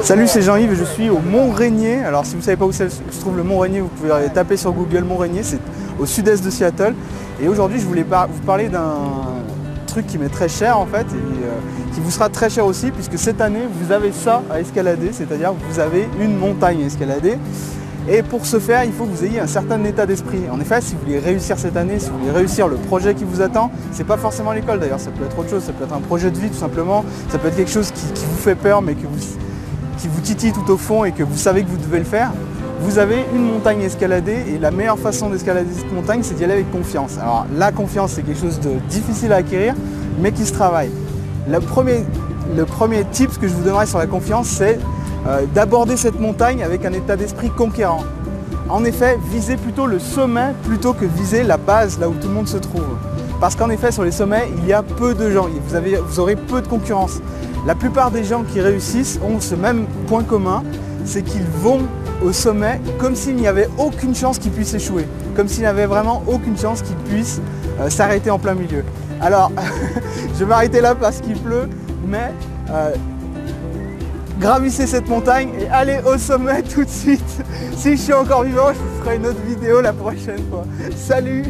Salut, c'est Jean-Yves et je suis au Mont Rainier. Alors si vous ne savez pas où se trouve le Mont Rainier, vous pouvez taper sur Google Mont Rainier, c'est au sud-est de Seattle. Et aujourd'hui je voulais vous parler d'un truc qui m'est très cher en fait, et qui vous sera très cher aussi, puisque cette année vous avez ça à escalader, c'est-à-dire que vous avez une montagne à escalader. Et pour ce faire, il faut que vous ayez un certain état d'esprit. En effet, si vous voulez réussir cette année, si vous voulez réussir le projet qui vous attend, c'est pas forcément l'école d'ailleurs, ça peut être autre chose, ça peut être un projet de vie tout simplement, ça peut être quelque chose qui vous fait peur mais qui vous titille tout au fond et que vous savez que vous devez le faire. Vous avez une montagne à escalader et la meilleure façon d'escalader cette montagne, c'est d'y aller avec confiance. Alors la confiance, c'est quelque chose de difficile à acquérir, mais qui se travaille. Le premier tip que je vous donnerai sur la confiance, c'est d'aborder cette montagne avec un état d'esprit conquérant. En effet, visez plutôt le sommet plutôt que viser la base, là où tout le monde se trouve. Parce qu'en effet, sur les sommets, il y a peu de gens, vous aurez peu de concurrence. La plupart des gens qui réussissent ont ce même point commun, c'est qu'ils vont au sommet comme s'il n'y avait aucune chance qu'ils puissent échouer, comme s'il n'y avait vraiment aucune chance qu'ils puissent s'arrêter en plein milieu. Alors, je vais m'arrêter là parce qu'il pleut, mais gravissez cette montagne et allez au sommet tout de suite. Si je suis encore vivant, je vous ferai une autre vidéo la prochaine fois. Salut!